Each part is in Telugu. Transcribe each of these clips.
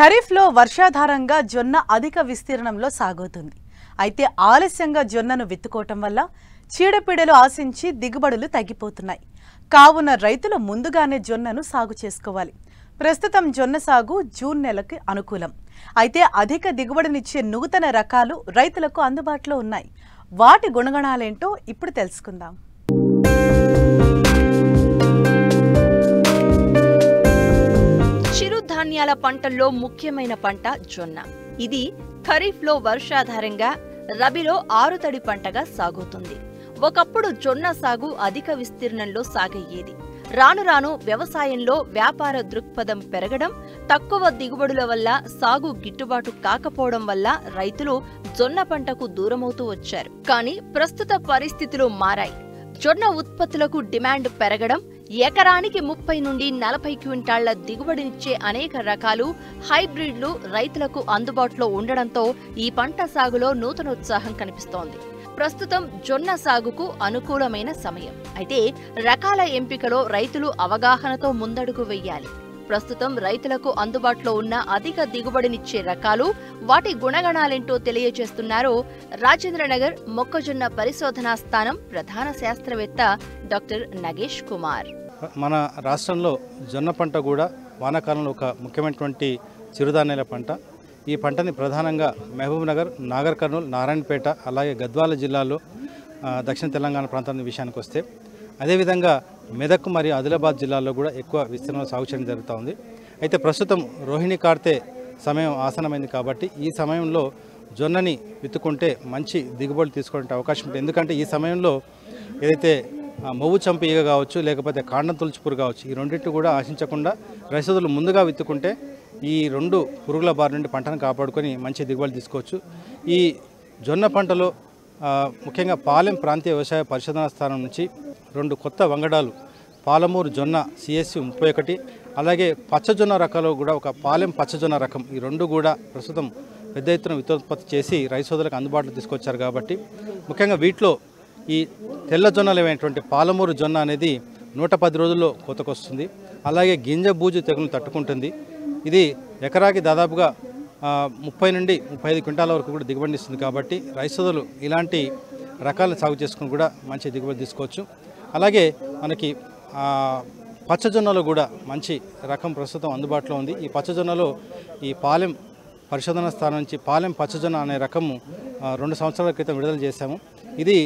ఖరీఫ్లో వర్షాధారంగా జొన్న అధిక విస్తీర్ణంలో సాగుతుంది. అయితే ఆలస్యంగా జొన్నను విత్తుకోవటం వల్ల చీడపీడలు ఆశించి దిగుబడులు తగ్గిపోతున్నాయి. కావున రైతులు ముందుగానే జొన్నను సాగు చేసుకోవాలి. ప్రస్తుతం జొన్న సాగు జూన్ నెలకి అనుకూలం. అయితే అధిక దిగుబడినిచ్చే నూతన రకాలు రైతులకు అందుబాటులో ఉన్నాయి. వాటి గుణగణాలేంటో ఇప్పుడు తెలుసుకుందాం. చిరుధాన్యాల పంటల్లో ముఖ్యమైన పంట జొన్న. ఇది ఖరీఫ్లో వర్షాధారంగా, రబీలో ఆరుతడి పంటగా సాగుతుంది. ఒకప్పుడు జొన్న సాగు అధిక విస్తీర్ణంలో సాగయ్యేది. రాను రాను వ్యవసాయంలో వ్యాపార దృక్పథం పెరగడం, తక్కువ దిగుబడుల వల్ల సాగు గిట్టుబాటు కాకపోవడం వల్ల రైతులు జొన్న పంటకు దూరమవుతూ వచ్చారు. కానీ ప్రస్తుత పరిస్థితులు మారాయి. జొన్న ఉత్పత్తులకు డిమాండ్ పెరగడం, ఎకరానికి 30 నుండి 40 క్వింటాళ్ల దిగుబడినిచ్చే అనేక రకాలు, హైబ్రిడ్లు రైతులకు అందుబాటులో ఉండడంతో ఈ పంట సాగులో నూతనోత్సాహం కనిపిస్తోంది. ప్రస్తుతం జొన్న సాగుకు అనుకూలమైన సమయం. అయితే రకాల ఎంపికలో రైతులు అవగాహనతో ముందడుగు వెయ్యాలి. ప్రస్తుతం రైతులకు అందుబాటులో ఉన్న అధిక దిగుబడినిచ్చే రకాలు, వాటి గుణగణాలేంటో తెలియజేస్తున్నారు రాజేంద్రనగర్ మొక్కజొన్న పరిశోధనా స్థానం ప్రధాన శాస్త్రవేత్త డాక్టర్ నగేష్ కుమార్. మన రాష్ట్రంలో జొన్న పంట కూడా వానాకాలంలో ఒక ముఖ్యమైనటువంటి చిరుధాన్యాల పంట. ఈ పంటని ప్రధానంగా మహబూబ్ నగర్, నాగర్ కర్నూల్, నారాయణపేట, అలాగే గద్వాల జిల్లాలో దక్షిణ తెలంగాణ ప్రాంతాల విషయానికి వస్తే, అదేవిధంగా మెదక్ మరియు ఆదిలాబాద్ జిల్లాల్లో కూడా ఎక్కువ విస్తీర్ణంలో సాగు చేయడం జరుగుతూ ఉంది. అయితే ప్రస్తుతం రోహిణి కార్తె సమయం ఆసనమైంది కాబట్టి ఈ సమయంలో జొన్నని విత్తుకుంటే మంచి దిగుబడులు తీసుకోవడానికి అవకాశం ఉంటుంది. ఎందుకంటే ఈ సమయంలో ఏదైతే మొవ్వు చంపు ఈగ కావచ్చు, లేకపోతే కాండం తులుచుపురు కావచ్చు, ఈ రెండింటిని కూడా ఆశించకుండా రైతులు ముందుగా విత్తుకుంటే ఈ రెండు పురుగుల బారి నుండి పంటను కాపాడుకొని మంచి దిగుబడులు తీసుకోవచ్చు. ఈ జొన్న పంటలో ముఖ్యంగా పాలెం ప్రాంతీయ వ్యవసాయ పరిశోధనా స్థానం నుంచి 2 కొత్త వంగడాలు, పాలమూరు జొన్న CSU 31, అలాగే పచ్చజొన్న రకాలు కూడా ఒక పాలెం పచ్చజొన్న రకం, ఈ రెండు కూడా ప్రస్తుతం పెద్ద ఎత్తున విత్తోత్పత్తి చేసి రైతులకు అందుబాటులో తీసుకొచ్చారు. కాబట్టి ముఖ్యంగా వీటిలో ఈ తెల్ల జొన్నలు ఏమైనటువంటి పాలమూరు జొన్న అనేది 110 రోజుల్లో కోతకొస్తుంది. అలాగే గింజ బూజు తెగులు తట్టుకుంటుంది. ఇది ఎకరాకి దాదాపుగా 30 నుండి 35 క్వింటాల వరకు కూడా దిగుబడిని ఇస్తుంది. కాబట్టి రైతులు ఇలాంటి రకాలను సాగు చేసుకుని కూడా మంచి దిగుబడి తీసుకోవచ్చు. అలాగే మనకి పచ్చజొన్నలో కూడా మంచి రకం ప్రస్తుతం అందుబాటులో ఉంది. ఈ పచ్చజొన్నలో ఈ పాలెం పరిశోధనా స్థానం నుంచి పాలెం పచ్చజొన్న అనే రకము 2 సంవత్సరాల క్రితం విడుదల చేశాము. ఇది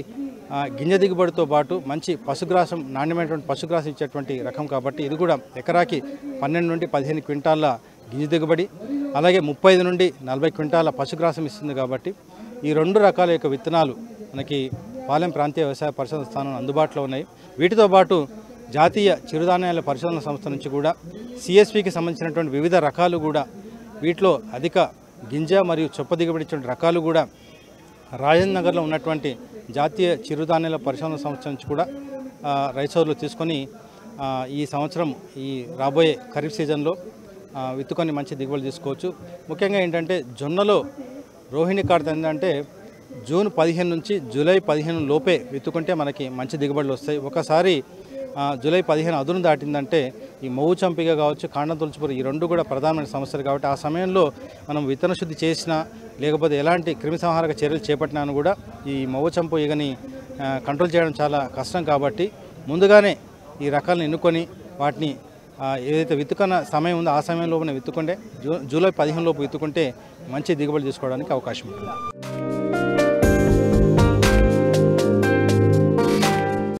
గింజ దిగుబడితో పాటు మంచి పశుగ్రాసం, నాణ్యమైనటువంటి పశుగ్రాసం ఇచ్చేటువంటి రకం కాబట్టి ఇది కూడా ఎకరాకి 12 నుండి 15 క్వింటాల గింజ దిగుబడి, అలాగే 35 నుండి 40 క్వింటాల పశుగ్రాసం ఇస్తుంది. కాబట్టి ఈ 2 రకాల యొక్క విత్తనాలు మనకి పాలెం ప్రాంతీయ వ్యవసాయ పరిశోధన స్థానం అందుబాటులో ఉన్నాయి. వీటితో పాటు జాతీయ చిరుధాన్యాల పరిశోధన సంస్థ నుంచి కూడా CSPకి సంబంధించినటువంటి వివిధ రకాలు కూడా, వీటిలో అధిక గింజ మరియు చొప్ప దిగుబడి ఇచ్చే రకాలు కూడా రాజేంద్ర నగర్లో ఉన్నటువంటి జాతీయ చిరుధాన్యాల పరిశోధన సంస్థ నుంచి కూడా రైతులు తీసుకొని ఈ సంవత్సరం ఈ రాబోయే ఖరీఫ్ సీజన్లో విత్తుకొని మంచి దిగుబడి తీసుకోవచ్చు. ముఖ్యంగా ఏంటంటే జొన్నలో రోహిణి కార్తె ఏంటంటే జూన్ 15 నుంచి జూలై 15 లోపే విత్తుకుంటే మనకి మంచి దిగుబడులు వస్తాయి. ఒకసారి జూలై 15 అదును దాటిందంటే ఈ మొవ్వు చంపిక కావచ్చు, కాండం తులుచుపురు, ఈ రెండు కూడా ప్రధానమైన సమస్యలు. కాబట్టి ఆ సమయంలో మనం విత్తన శుద్ధి చేసినా, లేకపోతే ఎలాంటి క్రిమిసంహారక చర్యలు చేపట్టినా కూడా ఈ మొవ్వు చంపు ఈగని కంట్రోల్ చేయడం చాలా కష్టం. కాబట్టి ముందుగానే ఈ రకాలను ఎన్నుకొని వాటిని ఏదైతే విత్తుకున్న సమయం ఉందో ఆ సమయంలోనే విత్తుకుంటే జూలై 15 లోపు విత్తుకుంటే మంచి దిగుబడి తీసుకోవడానికి అవకాశం ఉంటుంది.